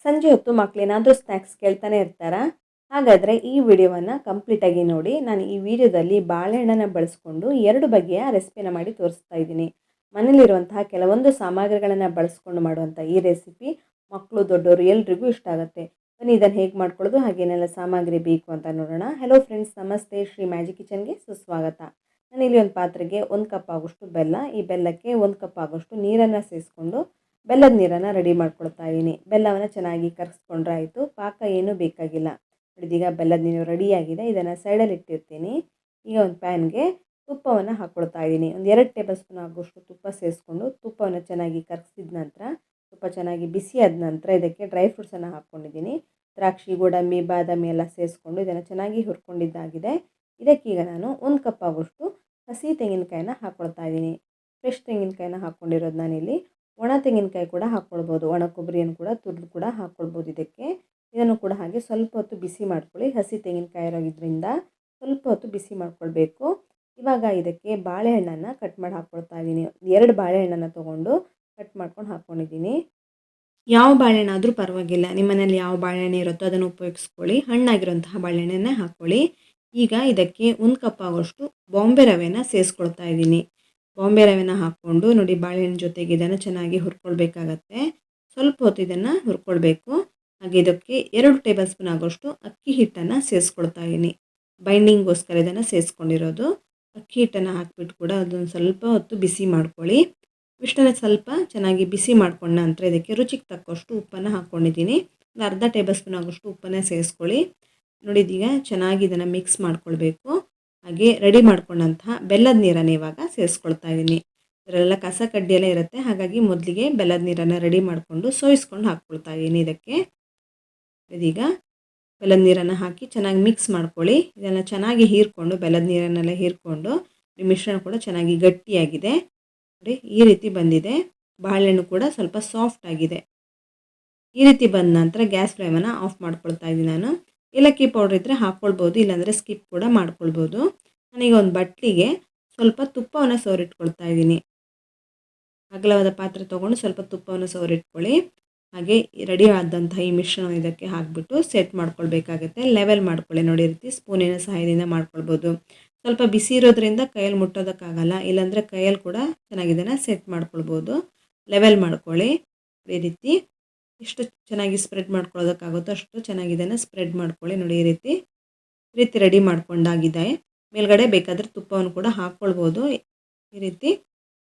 ಸಂಜೆ ಹೊತ್ತು ಮಕ್ಕಳೇನಾದರೂ ಸ್ನ್ಯಾಕ್ಸ್ ಕೇಳ್ತಾನೆ ಇರ್ತಾರಾ? ಹಾಗಾದರೆ ಈ ವಿಡಿಯೋವನ್ನು ಕಂಪ್ಲೀಟಾಗಿ ನೋಡಿ. ನಾನು ಈ ವಿಡಿಯೋದಲ್ಲಿ ಬಾಳೆಹಣ್ಣನ್ನು ಬಳಸ್ಕೊಂಡು 2 ಬಗೆಯ ರೆಸಿಪಿನ ಮಾಡಿ ತೋರಿಸ್ತಾ ಇದ್ದೀನಿ. ಮನೇಲಿರುವಂತಹ ಕೆಲವೊಂದು ಸಾಮಗ್ರಿಗಳನ್ನು ಬಳಸ್ಕೊಂಡು ಮಾಡುವಂಥ ಈ ರೆಸಿಪಿ ಮಕ್ಕಳು, ದೊಡ್ಡವರು ಎಲ್ರಿಗೂ ಇಷ್ಟ ಆಗುತ್ತೆ. ಬನ್ನಿ ಇದನ್ನು ಹೇಗೆ ಮಾಡ್ಕೊಳ್ಳೋದು, ಹಾಗೇನೆಲ್ಲ ಸಾಮಗ್ರಿ ಬೇಕು ಅಂತ ನೋಡೋಣ. ಹಲೋ ಫ್ರೆಂಡ್ಸ್, ನಮಸ್ತೆ. ಶ್ರೀ ಮ್ಯಾಜಿಕ್ ಕಿಚನ್ಗೆ ಸುಸ್ವಾಗತ. ನಾನಿಲ್ಲಿ ಒಂದು ಪಾತ್ರೆಗೆ 1 ಕಪ್ ಆಗೋಷ್ಟು ಬೆಲ್ಲ, ಈ ಬೆಲ್ಲಕ್ಕೆ 1 ಕಪ್ ಆಗೋಷ್ಟು ನೀರನ್ನು ಸೇರಿಸ್ಕೊಂಡು ಬೆಲ್ಲದ ನೀರನ್ನು ರೆಡಿ ಮಾಡ್ಕೊಳ್ತಾ ಇದ್ದೀನಿ. ಬೆಲ್ಲವನ್ನು ಚೆನ್ನಾಗಿ ಕರಗಿಸ್ಕೊಂಡ್ರೆ ಆಯಿತು, ಪಾಕ ಏನೂ ಬೇಕಾಗಿಲ್ಲ. ಇದೀಗ ಬೆಲ್ಲದ ನೀರು ರೆಡಿಯಾಗಿದೆ. ಇದನ್ನು ಸೈಡಲ್ಲಿ ಇಟ್ಟಿರ್ತೀನಿ. ಈಗ ಒಂದು ಪ್ಯಾನ್ಗೆ ತುಪ್ಪವನ್ನು ಹಾಕ್ಕೊಳ್ತಾ ಇದ್ದೀನಿ. ಒಂದು 2 ಟೇಬಲ್ ಸ್ಪೂನ್ ಆಗೋಷ್ಟು ತುಪ್ಪ ಸೇರಿಸ್ಕೊಂಡು ತುಪ್ಪವನ್ನು ಚೆನ್ನಾಗಿ ಕರಗಿಸಿದ ನಂತರ, ತುಪ್ಪ ಚೆನ್ನಾಗಿ ಬಿಸಿ ಆದ ನಂತರ ಇದಕ್ಕೆ ಡ್ರೈ ಫ್ರೂಟ್ಸನ್ನು ಹಾಕ್ಕೊಂಡಿದ್ದೀನಿ. ದ್ರಾಕ್ಷಿ, ಗೋಡಂಬಿ, ಬಾದಾಮಿ ಎಲ್ಲ ಸೇರಿಸ್ಕೊಂಡು ಇದನ್ನು ಚೆನ್ನಾಗಿ ಹುರ್ಕೊಂಡಿದ್ದಾಗಿದೆ. ಇದಕ್ಕೀಗ ನಾನು 1 ಕಪ್ ಆಗೋಷ್ಟು ಹಸಿ ತೆಂಗಿನಕಾಯಿನ ಹಾಕ್ಕೊಳ್ತಾ ಇದ್ದೀನಿ. ಫ್ರೆಶ್ ತೆಂಗಿನಕಾಯಿನ ಹಾಕ್ಕೊಂಡಿರೋದು ನಾನಿಲ್ಲಿ. ಒಣ ತೆಂಗಿನಕಾಯಿ ಕೂಡ ಹಾಕ್ಕೊಳ್ಬೋದು, ಒಣ ಕೊಬ್ಬರಿಯನ್ನು ಕೂಡ ತುರಿದು ಕೂಡ ಹಾಕ್ಕೊಳ್ಬೋದು ಇದಕ್ಕೆ. ಇದನ್ನು ಕೂಡ ಹಾಗೆ ಸ್ವಲ್ಪ ಹೊತ್ತು ಬಿಸಿ ಮಾಡ್ಕೊಳ್ಳಿ. ಹಸಿ ತೆಂಗಿನಕಾಯಿ ಇರೋದ್ರಿಂದ ಸ್ವಲ್ಪ ಹೊತ್ತು ಬಿಸಿ ಮಾಡ್ಕೊಳ್ಬೇಕು. ಇವಾಗ ಇದಕ್ಕೆ ಬಾಳೆಹಣ್ಣನ್ನು ಕಟ್ ಮಾಡಿ ಹಾಕ್ಕೊಳ್ತಾ ಇದ್ದೀನಿ. 2 ಬಾಳೆಹಣ್ಣನ್ನು ತೊಗೊಂಡು ಕಟ್ ಮಾಡ್ಕೊಂಡು ಹಾಕ್ಕೊಂಡಿದ್ದೀನಿ. ಯಾವ ಬಾಳೆಹಣ್ಣಾದರೂ ಪರವಾಗಿಲ್ಲ, ನಿಮ್ಮ ಮನೇಲಿ ಯಾವ ಬಾಳೆಹಣ್ಣು ಇರುತ್ತೋ ಅದನ್ನು ಉಪಯೋಗಿಸ್ಕೊಳ್ಳಿ. ಹಣ್ಣಾಗಿರೋಂತಹ ಬಾಳೆಹಣ್ಣನ್ನೇ ಹಾಕ್ಕೊಳ್ಳಿ. ಈಗ ಇದಕ್ಕೆ 1 ಕಪ್ ಆಗೋಷ್ಟು ಬಾಂಬೆ ರವೆನ ಸೇರಿಸ್ಕೊಳ್ತಾ ಇದ್ದೀನಿ. ಬಾಂಬೆ ರವೆನ ಹಾಕ್ಕೊಂಡು ನೋಡಿ, ಬಾಳೆಹಣ್ಣು ಜೊತೆಗೆ ಇದನ್ನು ಚೆನ್ನಾಗಿ ಹುರ್ಕೊಳ್ಬೇಕಾಗತ್ತೆ. ಸ್ವಲ್ಪ ಹೊತ್ತು ಇದನ್ನು ಹುರ್ಕೊಳ್ಬೇಕು. ಹಾಗೆ ಇದಕ್ಕೆ 2 ಟೇಬಲ್ ಸ್ಪೂನ್ ಆಗೋಷ್ಟು ಅಕ್ಕಿ ಹಿಟ್ಟನ್ನು ಸೇರಿಸ್ಕೊಳ್ತಾ ಇದ್ದೀನಿ. ಬೈಂಡಿಂಗ್ಗೋಸ್ಕರ ಇದನ್ನು ಸೇರಿಸ್ಕೊಂಡಿರೋದು. ಅಕ್ಕಿ ಹಿಟ್ಟನ್ನು ಹಾಕ್ಬಿಟ್ಟು ಕೂಡ ಅದನ್ನು ಸ್ವಲ್ಪ ಹೊತ್ತು ಬಿಸಿ ಮಾಡ್ಕೊಳ್ಳಿ. ಇಷ್ಟನ್ನು ಸ್ವಲ್ಪ ಚೆನ್ನಾಗಿ ಬಿಸಿ ಮಾಡ್ಕೊಂಡ ನಂತರ ಇದಕ್ಕೆ ರುಚಿಗೆ ತಕ್ಕಷ್ಟು ಉಪ್ಪನ್ನು ಹಾಕ್ಕೊಂಡಿದ್ದೀನಿ. ಒಂದು ಅರ್ಧ ಟೇಬಲ್ ಸ್ಪೂನ್ ಆಗೋಷ್ಟು ಉಪ್ಪನ್ನು ಸೇರಿಸ್ಕೊಳ್ಳಿ. ನೋಡಿ, ಇದೀಗ ಚೆನ್ನಾಗಿ ಇದನ್ನು ಮಿಕ್ಸ್ ಮಾಡ್ಕೊಳ್ಬೇಕು. ಹಾಗೆ ರೆಡಿ ಮಾಡ್ಕೊಂಡಂತಹ ಬೆಲ್ಲದ ನೀರನ್ನು ಇವಾಗ ಸೇರಿಸ್ಕೊಳ್ತಾ ಇದ್ದೀನಿ. ಇದರೆಲ್ಲ ಕಸ ಕಡ್ಡಿಯೆಲ್ಲ ಇರುತ್ತೆ, ಹಾಗಾಗಿ ಮೊದಲಿಗೆ ಬೆಲ್ಲದ ನೀರನ್ನು ರೆಡಿ ಮಾಡಿಕೊಂಡು ಸೋಯಿಸ್ಕೊಂಡು ಹಾಕ್ಕೊಳ್ತಾ ಇದ್ದೀನಿ ಇದಕ್ಕೆ. ಇದೀಗ ಬೆಲ್ಲದ ನೀರನ್ನು ಹಾಕಿ ಚೆನ್ನಾಗಿ ಮಿಕ್ಸ್ ಮಾಡ್ಕೊಳ್ಳಿ. ಇದನ್ನು ಚೆನ್ನಾಗಿ ಹೀರ್ಕೊಂಡು, ಬೆಲ್ಲದ ನೀರನ್ನೆಲ್ಲ ಹೀರ್ಕೊಂಡು ಈ ಮಿಶ್ರಣ ಕೂಡ ಚೆನ್ನಾಗಿ ಗಟ್ಟಿಯಾಗಿದೆ. ನೋಡಿ, ಈ ರೀತಿ ಬಂದಿದೆ. ಬಾಳೆಹಣ್ಣು ಕೂಡ ಸ್ವಲ್ಪ ಸಾಫ್ಟ್ ಆಗಿದೆ. ಈ ರೀತಿ ಬಂದ ನಂತರ ಗ್ಯಾಸ್ ಫ್ಲೇಮನ್ನು ಆಫ್ ಮಾಡ್ಕೊಳ್ತಾ ಇದ್ದೀನಿ ನಾನು. ಏಲಕ್ಕಿ ಪೌಡ್ರ್ ಇದ್ದರೆ ಹಾಕ್ಕೊಳ್ಬೋದು, ಇಲ್ಲಾಂದರೆ ಸ್ಕಿಪ್ ಕೂಡ ಮಾಡ್ಕೊಳ್ಬೋದು. ನಾನೀಗ ಒಂದು ಬಟ್ಲಿಗೆ ಸ್ವಲ್ಪ ತುಪ್ಪವನ್ನು ಸವರಿಟ್ಕೊಳ್ತಾ ಇದ್ದೀನಿ. ಅಗಲವಾದ ಪಾತ್ರೆ ತೊಗೊಂಡು ಸ್ವಲ್ಪ ತುಪ್ಪವನ್ನು ಸವರಿಟ್ಕೊಳ್ಳಿ. ಹಾಗೆ ರೆಡಿ ಆದಂತಹ ಈ ಮಿಶ್ರಣ ಇದಕ್ಕೆ ಹಾಕಿಬಿಟ್ಟು ಸೆಟ್ ಮಾಡ್ಕೊಳ್ಬೇಕಾಗತ್ತೆ. ಲೆವೆಲ್ ಮಾಡ್ಕೊಳ್ಳಿ. ನೋಡಿ, ಈ ರೀತಿ ಸ್ಪೂನಿನ ಸಹಾಯದಿಂದ ಮಾಡ್ಕೊಳ್ಬೋದು. ಸ್ವಲ್ಪ ಬಿಸಿ ಇರೋದ್ರಿಂದ ಕೈಯಲ್ಲಿ ಮುಟ್ಟೋದಕ್ಕಾಗಲ್ಲ, ಇಲ್ಲಾಂದರೆ ಕೈಯಲ್ಲಿ ಕೂಡ ಚೆನ್ನಾಗಿ ಇದನ್ನು ಸೆಟ್ ಮಾಡ್ಕೊಳ್ಬೋದು. ಲೆವೆಲ್ ಮಾಡ್ಕೊಳ್ಳಿ. ಈ ರೀತಿ ಎಷ್ಟು ಚೆನ್ನಾಗಿ ಸ್ಪ್ರೆಡ್ ಮಾಡ್ಕೊಳ್ಳೋದಕ್ಕಾಗುತ್ತೋ ಅಷ್ಟು ಚೆನ್ನಾಗಿ ಇದನ್ನು ಸ್ಪ್ರೆಡ್ ಮಾಡ್ಕೊಳ್ಳಿ. ನೋಡಿ, ಈ ರೀತಿ ರೆಡಿ ಮಾಡ್ಕೊಂಡಾಗಿದೆ. ಮೇಲ್ಗಡೆ ಬೇಕಾದರೆ ತುಪ್ಪವನ್ನು ಕೂಡ ಹಾಕ್ಕೊಳ್ಬೋದು. ಈ ರೀತಿ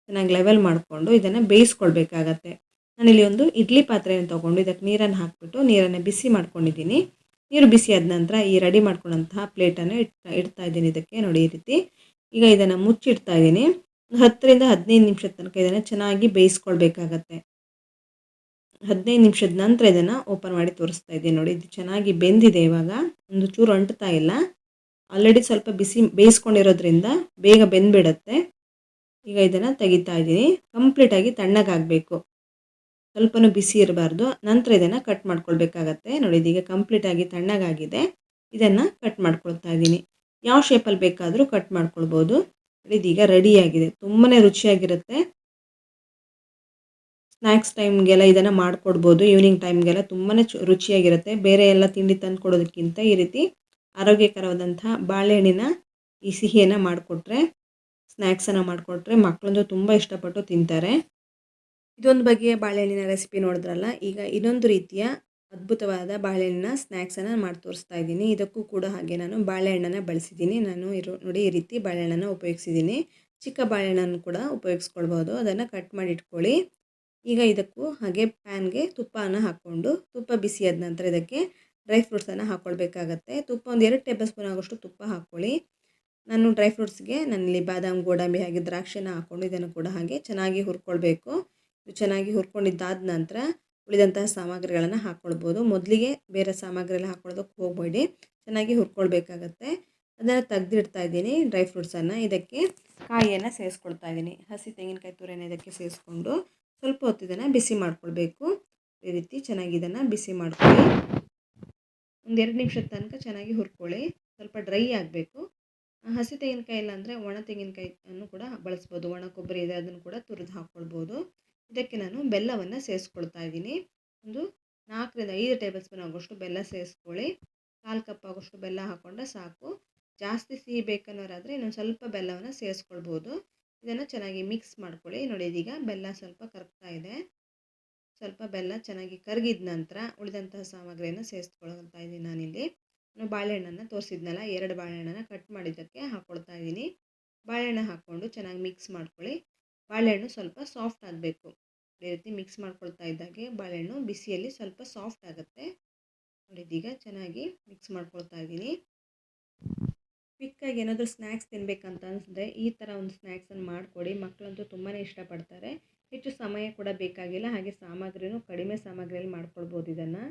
ಚೆನ್ನಾಗಿ ಲೆವೆಲ್ ಮಾಡಿಕೊಂಡು ಇದನ್ನು ಬೇಯಿಸ್ಕೊಳ್ಬೇಕಾಗತ್ತೆ. ನಾನಿಲ್ಲಿ ಒಂದು ಇಡ್ಲಿ ಪಾತ್ರೆಯನ್ನು ತೊಗೊಂಡು ಇದಕ್ಕೆ ನೀರನ್ನು ಹಾಕಿಬಿಟ್ಟು ನೀರನ್ನು ಬಿಸಿ ಮಾಡ್ಕೊಂಡಿದ್ದೀನಿ. ನೀರು ಬಿಸಿ ಆದ ನಂತರ ಈ ರೆಡಿ ಮಾಡ್ಕೊಂಡಂತಹ ಪ್ಲೇಟನ್ನು ಇಡ್ತಾ ಇದ್ದೀನಿ ಇದಕ್ಕೆ. ನೋಡಿ, ಈ ರೀತಿ ಈಗ ಇದನ್ನು ಮುಚ್ಚಿಡ್ತಾ ಇದ್ದೀನಿ. 10 ರಿಂದ 15 ನಿಮಿಷದ ತನಕ ಇದನ್ನು ಚೆನ್ನಾಗಿ ಬೇಯಿಸ್ಕೊಳ್ಬೇಕಾಗತ್ತೆ. 15 ನಿಮಿಷದ ನಂತರ ಇದನ್ನು ಓಪನ್ ಮಾಡಿ ತೋರಿಸ್ತಾ ಇದ್ದೀನಿ. ನೋಡಿ, ಇದು ಚೆನ್ನಾಗಿ ಬೆಂದಿದೆ. ಇವಾಗ ಒಂದು ಚೂರು ಅಂಟ್ತಾ ಇಲ್ಲ. ಆಲ್ರೆಡಿ ಸ್ವಲ್ಪ ಬಿಸಿ ಬೇಯಿಸ್ಕೊಂಡಿರೋದ್ರಿಂದ ಬೇಗ ಬೆಂದ್ಬಿಡುತ್ತೆ. ಈಗ ಇದನ್ನು ತೆಗಿತಾ ಇದ್ದೀನಿ. ಕಂಪ್ಲೀಟಾಗಿ ತಣ್ಣಗಾಗಬೇಕು, ಸ್ವಲ್ಪನೂ ಬಿಸಿ ಇರಬಾರ್ದು. ನಂತರ ಇದನ್ನು ಕಟ್ ಮಾಡ್ಕೊಳ್ಬೇಕಾಗತ್ತೆ. ನೋಡಿ, ಇದೀಗ ಕಂಪ್ಲೀಟಾಗಿ ತಣ್ಣಗಾಗಿದೆ. ಇದನ್ನು ಕಟ್ ಮಾಡ್ಕೊಳ್ತಾ ಇದ್ದೀನಿ. ಯಾವ ಶೇಪಲ್ಲಿ ಬೇಕಾದರೂ ಕಟ್ ಮಾಡ್ಕೊಳ್ಬೋದು. ಇದೀಗ ರೆಡಿಯಾಗಿದೆ. ತುಂಬಾ ರುಚಿಯಾಗಿರುತ್ತೆ. ಸ್ನ್ಯಾಕ್ಸ್ ಟೈಮ್ಗೆಲ್ಲ ಇದನ್ನು ಮಾಡಿಕೊಡ್ಬೋದು. ಈವ್ನಿಂಗ್ ಟೈಮ್ಗೆಲ್ಲ ತುಂಬಾ ರುಚಿಯಾಗಿರುತ್ತೆ. ಬೇರೆ ಎಲ್ಲ ತಿಂಡಿ ತಂದು ಕೊಡೋದಕ್ಕಿಂತ ಈ ರೀತಿ ಆರೋಗ್ಯಕರವಾದಂತಹ ಬಾಳೆಹಣ್ಣಿನ ಈ ಸಿಹಿಯನ್ನು ಮಾಡಿಕೊಟ್ರೆ, ಸ್ನ್ಯಾಕ್ಸನ್ನು ಮಾಡಿಕೊಟ್ರೆ ಮಕ್ಕಳಂತೂ ತುಂಬ ಇಷ್ಟಪಟ್ಟು ತಿಂತಾರೆ. ಇದೊಂದು ಬಗೆಯ ಬಾಳೆಹಣ್ಣಿನ ರೆಸಿಪಿ ನೋಡಿದ್ರಲ್ಲ. ಈಗ ಇನ್ನೊಂದು ರೀತಿಯ ಅದ್ಭುತವಾದ ಬಾಳೆಹಣ್ಣಿನ ಸ್ನ್ಯಾಕ್ಸನ್ನು ಮಾಡಿ ತೋರಿಸ್ತಾ ಇದ್ದೀನಿ. ಇದಕ್ಕೂ ಕೂಡ ಹಾಗೆ ನಾನು ಬಾಳೆಹಣ್ಣನ್ನು ಬಳಸಿದ್ದೀನಿ. ನಾನು ನೋಡಿ, ಈ ರೀತಿ ಬಾಳೆಹಣ್ಣನ್ನು ಉಪಯೋಗಿಸಿದ್ದೀನಿ. ಚಿಕ್ಕ ಬಾಳೆಹಣ್ಣನ್ನು ಕೂಡ ಉಪಯೋಗಿಸ್ಕೊಳ್ಬೋದು. ಅದನ್ನು ಕಟ್ ಮಾಡಿ ಇಟ್ಕೊಳ್ಳಿ. ಈಗ ಇದಕ್ಕೂ ಹಾಗೆ ಪ್ಯಾನ್ಗೆ ತುಪ್ಪವನ್ನು ಹಾಕ್ಕೊಂಡು, ತುಪ್ಪ ಬಿಸಿಯಾದ ನಂತರ ಇದಕ್ಕೆ ಡ್ರೈ ಫ್ರೂಟ್ಸನ್ನು ಹಾಕ್ಕೊಳ್ಬೇಕಾಗತ್ತೆ. ತುಪ್ಪ ಒಂದು 2 ಟೇಬಲ್ ಸ್ಪೂನ್ ಆಗೋಷ್ಟು ತುಪ್ಪ ಹಾಕ್ಕೊಳ್ಳಿ. ನಾನು ಡ್ರೈ ಫ್ರೂಟ್ಸ್ಗೆ ನಾನಿಲ್ಲಿ ಬಾದಾಮಿ, ಗೋಡಂಬಿ ಹಾಗೆ ದ್ರಾಕ್ಷಿನ ಹಾಕ್ಕೊಂಡು ಇದನ್ನು ಕೂಡ ಹಾಗೆ ಚೆನ್ನಾಗಿ ಹುರ್ಕೊಳ್ಬೇಕು. ಇದು ಚೆನ್ನಾಗಿ ಹುರ್ಕೊಂಡಿದ್ದಾದ ನಂತರ ಉಳಿದಂತಹ ಸಾಮಗ್ರಿಗಳನ್ನು ಹಾಕ್ಕೊಳ್ಬೋದು. ಮೊದಲಿಗೆ ಬೇರೆ ಸಾಮಗ್ರಿ ಎಲ್ಲ ಹಾಕ್ಕೊಳ್ಳೋದಕ್ಕೆ ಹೋಗಬೇಡಿ, ಚೆನ್ನಾಗಿ ಹುರ್ಕೊಳ್ಬೇಕಾಗತ್ತೆ. ಅದನ್ನು ತೆಗೆದಿಡ್ತಾ ಇದ್ದೀನಿ ಡ್ರೈ ಫ್ರೂಟ್ಸನ್ನು. ಇದಕ್ಕೆ ಕಾಯಿಯನ್ನು ಸೇರಿಸ್ಕೊಳ್ತಾ ಇದ್ದೀನಿ. ಹಸಿ ತೆಂಗಿನಕಾಯಿ ತುರಿಯನ್ನು ಇದಕ್ಕೆ ಸೇರಿಸ್ಕೊಂಡು ಸ್ವಲ್ಪ ಹೊತ್ತು ಇದನ್ನು ಬಿಸಿ ಮಾಡ್ಕೊಳ್ಬೇಕು. ಈ ರೀತಿ ಚೆನ್ನಾಗಿ ಇದನ್ನು ಬಿಸಿ ಮಾಡ್ಕೊಳ್ಳಿ. ಒಂದು 2 ನಿಮಿಷದ ತನಕ ಚೆನ್ನಾಗಿ ಹುರ್ಕೊಳ್ಳಿ. ಸ್ವಲ್ಪ ಡ್ರೈ ಆಗಬೇಕು. ಹಸಿ ತೆಂಗಿನಕಾಯಿ ಇಲ್ಲ ಅಂದರೆ ಒಣ ತೆಂಗಿನಕಾಯಿಯನ್ನು ಕೂಡ ಬಳಸ್ಬೋದು. ಒಣ ಕೊಬ್ಬರಿ ಇದೆ, ಅದನ್ನು ಕೂಡ ತುರಿದು ಹಾಕ್ಕೊಳ್ಬೋದು. ಇದಕ್ಕೆ ನಾನು ಬೆಲ್ಲವನ್ನು ಸೇರಿಸ್ಕೊಳ್ತಾ ಇದ್ದೀನಿ. ಒಂದು 4ರಿಂದ 5 ಟೇಬಲ್ ಸ್ಪೂನ್ ಆಗೋಷ್ಟು ಬೆಲ್ಲ ಸೇರಿಸ್ಕೊಳ್ಳಿ. 1/4 ಕಪ್ ಆಗೋಷ್ಟು ಬೆಲ್ಲ ಹಾಕ್ಕೊಂಡ್ರೆ ಸಾಕು. ಜಾಸ್ತಿ ಸಿಹಿ ಬೇಕನ್ನೋರಾದರೆ ಇನ್ನೊಂದು ಸ್ವಲ್ಪ ಬೆಲ್ಲವನ್ನು ಸೇರಿಸ್ಕೊಳ್ಬೋದು. ಇದನ್ನು ಚೆನ್ನಾಗಿ ಮಿಕ್ಸ್ ಮಾಡ್ಕೊಳ್ಳಿ. ನೋಡಿ ಇದೀಗ ಬೆಲ್ಲ ಸ್ವಲ್ಪ ಕರಗ್ತಾ ಇದೆ. ಸ್ವಲ್ಪ ಬೆಲ್ಲ ಚೆನ್ನಾಗಿ ಕರಗಿದ ನಂತರ ಉಳಿದಂತಹ ಸಾಮಗ್ರಿಯನ್ನು ಸೇರಿಸ್ಕೊಳ್ತಾ ಇದ್ದೀನಿ ನಾನಿಲ್ಲಿ. ಬಾಳೆಹಣ್ಣನ್ನು ತೋರಿಸಿದ್ನಲ್ಲ, 2 ಬಾಳೆಹಣ್ಣನ್ನು ಕಟ್ ಮಾಡಿದ್ದಕ್ಕೆ ಹಾಕ್ಕೊಳ್ತಾ ಇದ್ದೀನಿ. ಬಾಳೆಹಣ್ಣು ಹಾಕ್ಕೊಂಡು ಚೆನ್ನಾಗಿ ಮಿಕ್ಸ್ ಮಾಡ್ಕೊಳ್ಳಿ. ಬಾಳೆಹಣ್ಣು ಸ್ವಲ್ಪ ಸಾಫ್ಟ್ ಆಗಬೇಕು. ಈ ರೀತಿ ಮಿಕ್ಸ್ ಮಾಡ್ಕೊಳ್ತಾ ಇದ್ದಾಗೆ ಬಾಳೆಹಣ್ಣು ಬಿಸಿಯಲ್ಲಿ ಸ್ವಲ್ಪ ಸಾಫ್ಟ್ ಆಗುತ್ತೆ. ನೋಡಿ ಇದೀಗ ಚೆನ್ನಾಗಿ ಮಿಕ್ಸ್ ಮಾಡ್ಕೊಳ್ತಾ ಇದ್ದೀನಿ. ಕ್ವಿಕ್ಕಾಗಿ ಏನಾದರೂ ಸ್ನ್ಯಾಕ್ಸ್ ತಿನ್ನಬೇಕಂತ ಅನಿಸಿದ್ರೆ ಈ ಥರ ಒಂದು ಸ್ನ್ಯಾಕ್ಸನ್ನು ಮಾಡಿಕೊಡಿ. ಮಕ್ಕಳಂತೂ ತುಂಬಾ ಇಷ್ಟಪಡ್ತಾರೆ. ಹೆಚ್ಚು ಸಮಯ ಕೂಡ ಬೇಕಾಗಿಲ್ಲ, ಹಾಗೆ ಸಾಮಗ್ರಿನೂ ಕಡಿಮೆ ಸಾಮಗ್ರಿಯಲ್ಲಿ ಮಾಡ್ಕೊಳ್ಬೋದು ಇದನ್ನು.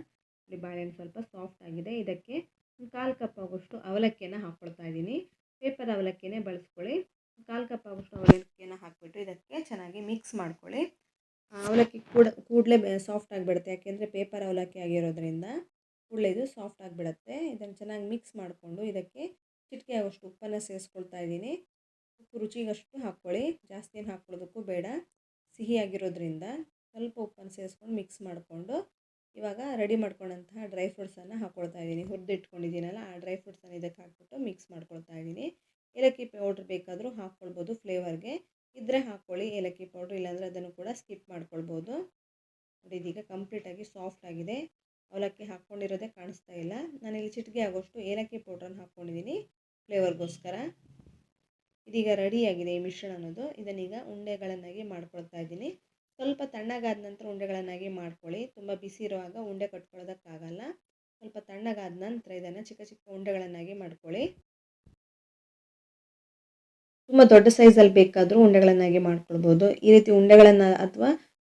ಇಲ್ಲಿ ಬಾಳೆಹಣ್ಣು ಸ್ವಲ್ಪ ಸಾಫ್ಟ್ ಆಗಿದೆ. ಇದಕ್ಕೆ 1/4 ಕಪ್ ಆಗೋಷ್ಟು ಅವಲಕ್ಕಿಯನ್ನು ಹಾಕ್ಕೊಳ್ತಾ ಇದ್ದೀನಿ. ಪೇಪರ್ ಅವಲಕ್ಕಿನೇ ಬಳಸ್ಕೊಳ್ಳಿ. 1/4 ಕಪ್ ಆಗೋಷ್ಟು ಅವಲಕ್ಕಿಯನ್ನು ಹಾಕಿಬಿಟ್ಟು ಇದಕ್ಕೆ ಚೆನ್ನಾಗಿ ಮಿಕ್ಸ್ ಮಾಡ್ಕೊಳ್ಳಿ. ಅವಲಕ್ಕಿ ಕೂಡಲೇ ಸಾಫ್ಟ್ ಆಗಿಬಿಡುತ್ತೆ, ಯಾಕೆಂದರೆ ಪೇಪರ್ ಅವಲಕ್ಕಿ ಆಗಿರೋದ್ರಿಂದ ಕೂಡಲೇ ಇದು ಸಾಫ್ಟ್ ಆಗಿಬಿಡುತ್ತೆ. ಇದನ್ನು ಚೆನ್ನಾಗಿ ಮಿಕ್ಸ್ ಮಾಡಿಕೊಂಡು ಇದಕ್ಕೆ ಚಿಟಿಕೆ ಆಗೋಷ್ಟು ಉಪ್ಪನ್ನು ಸೇರಿಸ್ಕೊಳ್ತಾ ಇದ್ದೀನಿ. ಉಪ್ಪು ರುಚಿಗಷ್ಟು ಹಾಕ್ಕೊಳ್ಳಿ, ಜಾಸ್ತಿ ಏನು ಹಾಕ್ಕೊಳ್ಳೋದಕ್ಕೂ ಬೇಡ. ಸಿಹಿ ಆಗಿರೋದ್ರಿಂದ ಸ್ವಲ್ಪ ಉಪ್ಪನ್ನು ಸೇರಿಸ್ಕೊಂಡು ಮಿಕ್ಸ್ ಮಾಡಿಕೊಂಡು ಇವಾಗ ರೆಡಿ ಮಾಡ್ಕೊಂಡಂತಹ ಡ್ರೈ ಫ್ರೂಟ್ಸನ್ನು ಹಾಕ್ಕೊಳ್ತಾ ಇದ್ದೀನಿ. ಹುರಿದಿಟ್ಕೊಂಡಿದ್ದೀನಲ್ಲ, ಆ ಡ್ರೈ ಫ್ರೂಟ್ಸನ್ನು ಇದಕ್ಕೆ ಹಾಕ್ಬಿಟ್ಟು ಮಿಕ್ಸ್ ಮಾಡ್ಕೊಳ್ತಾ ಇದ್ದೀನಿ. ಏಲಕ್ಕಿ ಪೌಡ್ರ್ ಬೇಕಾದರೂ ಹಾಕ್ಕೊಳ್ಬೋದು, ಫ್ಲೇವರ್ಗೆ ಇದ್ದರೆ ಹಾಕ್ಕೊಳ್ಳಿ ಏಲಕ್ಕಿ ಪೌಡ್ರ್, ಇಲ್ಲಾಂದರೆ ಅದನ್ನು ಕೂಡ ಸ್ಕಿಪ್ ಮಾಡ್ಕೊಳ್ಬೋದು. ನೋಡಿ ಇದೀಗ ಕಂಪ್ಲೀಟಾಗಿ ಸಾಫ್ಟ್ ಆಗಿದೆ. ಅವಲಕ್ಕಿ ಹಾಕ್ಕೊಂಡಿರೋದೇ ಕಾಣಿಸ್ತಾ ಇಲ್ಲ. ನಾನಿಲ್ಲಿ ಚಿಟಿಕೆ ಆಗೋಷ್ಟು ಏಲಕ್ಕಿ ಪೌಡ್ರನ್ನು ಹಾಕ್ಕೊಂಡಿದ್ದೀನಿ ಫ್ಲೇವರ್ಗೋಸ್ಕರ. ಇದೀಗ ರೆಡಿಯಾಗಿದೆ ಈ ಮಿಶ್ರಣ ಅನ್ನೋದು. ಇದನ್ನೀಗ ಉಂಡೆಗಳನ್ನಾಗಿ ಮಾಡ್ಕೊಳ್ತಾ ಇದ್ದೀನಿ. ಸ್ವಲ್ಪ ತಣ್ಣಗಾದ ನಂತರ ಉಂಡೆಗಳನ್ನಾಗಿ ಮಾಡ್ಕೊಳ್ಳಿ. ತುಂಬ ಬಿಸಿ ಇರುವಾಗ ಉಂಡೆ ಕಟ್ಕೊಳ್ಳೋದಕ್ಕಾಗಲ್ಲ. ಸ್ವಲ್ಪ ತಣ್ಣಗಾದ ನಂತರ ಇದನ್ನು ಚಿಕ್ಕ ಚಿಕ್ಕ ಉಂಡೆಗಳನ್ನಾಗಿ ಮಾಡ್ಕೊಳ್ಳಿ. ತುಂಬ ದೊಡ್ಡ ಸೈಜಲ್ಲಿ ಬೇಕಾದರೂ ಉಂಡೆಗಳನ್ನಾಗಿ ಮಾಡ್ಕೊಳ್ಬೋದು. ಈ ರೀತಿ ಉಂಡೆಗಳನ್ನು ಅಥವಾ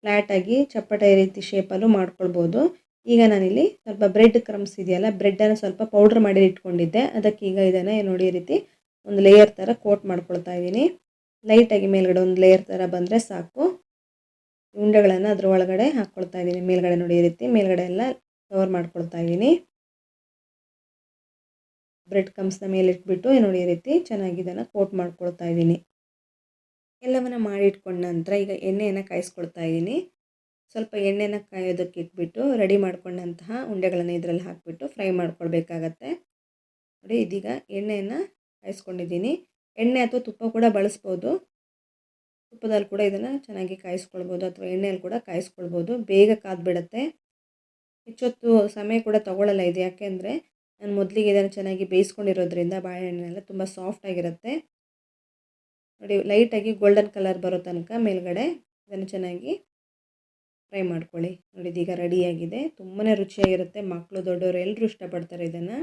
ಫ್ಲ್ಯಾಟಾಗಿ ಚಪ್ಪಟೆ ರೀತಿ ಶೇಪಲ್ಲೂ ಮಾಡ್ಕೊಳ್ಬೋದು. ಈಗ ನಾನಿಲ್ಲಿ ಸ್ವಲ್ಪ ಬ್ರೆಡ್ ಕ್ರಮ್ಸ್ ಇದೆಯಲ್ಲ, ಬ್ರೆಡ್ಡನ್ನು ಸ್ವಲ್ಪ ಪೌಡ್ರ್ ಮಾಡಿ ಇಟ್ಕೊಂಡಿದ್ದೆ. ಅದಕ್ಕೀಗ ಇದನ್ನು ನೋಡಿ ಈ ರೀತಿ ಒಂದು ಲೇಯರ್ ಥರ ಕೋಟ್ ಮಾಡ್ಕೊಳ್ತಾ ಇದ್ದೀನಿ. ಲೈಟಾಗಿ ಮೇಲ್ಗಡೆ ಒಂದು ಲೇಯರ್ ಥರ ಬಂದರೆ ಸಾಕು. ಉಂಡೆಗಳನ್ನು ಅದ್ರ ಒಳಗಡೆ ಹಾಕ್ಕೊಳ್ತಾ ಇದ್ದೀನಿ. ಮೇಲ್ಗಡೆ ನೋಡಿ ಈ ರೀತಿ ಮೇಲ್ಗಡೆ ಎಲ್ಲ ಕವರ್ ಮಾಡ್ಕೊಳ್ತಾ ಇದ್ದೀನಿ. ಬ್ರೆಡ್ ಕ್ರಮ್ಸ್ನ ಮೇಲೆ ಇಟ್ಬಿಟ್ಟು ನೋಡಿ ಈ ರೀತಿ ಚೆನ್ನಾಗಿ ಇದನ್ನು ಕೋಟ್ ಮಾಡ್ಕೊಳ್ತಾ ಇದ್ದೀನಿ. ಎಲ್ಲವನ್ನು ಮಾಡಿ ಇಟ್ಕೊಂಡ ನಂತರ ಈಗ ಎಣ್ಣೆಯನ್ನು ಕಾಯಿಸ್ಕೊಳ್ತಾ ಇದ್ದೀನಿ. ಸ್ವಲ್ಪ ಎಣ್ಣೆನ ಕಾಯೋದಕ್ಕೆ ಇಟ್ಬಿಟ್ಟು ರೆಡಿ ಮಾಡ್ಕೊಂಡಂತಹ ಉಂಡೆಗಳನ್ನು ಇದರಲ್ಲಿ ಹಾಕಿಬಿಟ್ಟು ಫ್ರೈ ಮಾಡ್ಕೊಳ್ಬೇಕಾಗತ್ತೆ. ನೋಡಿ ಇದೀಗ ಎಣ್ಣೆಯನ್ನು ಕಾಯಿಸ್ಕೊಂಡಿದ್ದೀನಿ. ಎಣ್ಣೆ ಅಥವಾ ತುಪ್ಪ ಕೂಡ ಬಳಸ್ಬೋದು. ತುಪ್ಪದಲ್ಲಿ ಕೂಡ ಇದನ್ನು ಚೆನ್ನಾಗಿ ಕಾಯಿಸ್ಕೊಳ್ಬೋದು ಅಥವಾ ಎಣ್ಣೆಯಲ್ಲಿ ಕೂಡ ಕಾಯಿಸ್ಕೊಳ್ಬೋದು. ಬೇಗ ಕಾದ್ಬಿಡುತ್ತೆ. ಹೆಚ್ಚೊತ್ತು ಸಮಯ ಕೂಡ ತಗೊಳ್ಳಲ್ಲ ಇದು, ಯಾಕೆಂದರೆ ನಾನು ಮೊದಲಿಗೆ ಇದನ್ನು ಚೆನ್ನಾಗಿ ಬೇಯಿಸ್ಕೊಂಡಿರೋದ್ರಿಂದ ಬಾಳೆಹಣ್ಣೆಲ್ಲ ತುಂಬ ಸಾಫ್ಟಾಗಿರುತ್ತೆ. ನೋಡಿ ಲೈಟಾಗಿ ಗೋಲ್ಡನ್ ಕಲರ್ ಬರೋ ತನಕ ಮೇಲ್ಗಡೆ ಇದನ್ನು ಚೆನ್ನಾಗಿ ಫ್ರೈ ಮಾಡ್ಕೊಳ್ಳಿ. ನೋಡಿ ಇದೀಗ ರೆಡಿಯಾಗಿದೆ. ತುಂಬಾ ರುಚಿಯಾಗಿರುತ್ತೆ. ಮಕ್ಕಳು ದೊಡ್ಡವರು ಎಲ್ಲರೂ ಇಷ್ಟಪಡ್ತಾರೆ ಇದನ್ನು.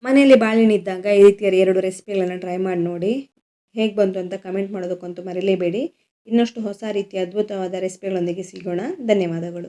ಮನೆಯಲ್ಲಿ ಬಾಳೆಹಣ್ಣು ಇದ್ದಾಗ ಈ ರೀತಿಯ 2 ರೆಸಿಪಿಗಳನ್ನು ಟ್ರೈ ಮಾಡಿ ನೋಡಿ. ಹೇಗೆ ಬಂತು ಅಂತ ಕಮೆಂಟ್ ಮಾಡೋದಕ್ಕಂತೂ ಮರಿಲೇಬೇಡಿ. ಇನ್ನಷ್ಟು ಹೊಸ ರೀತಿಯ ಅದ್ಭುತವಾದ ರೆಸಿಪಿಗಳೊಂದಿಗೆ ಸಿಗೋಣ. ಧನ್ಯವಾದಗಳು.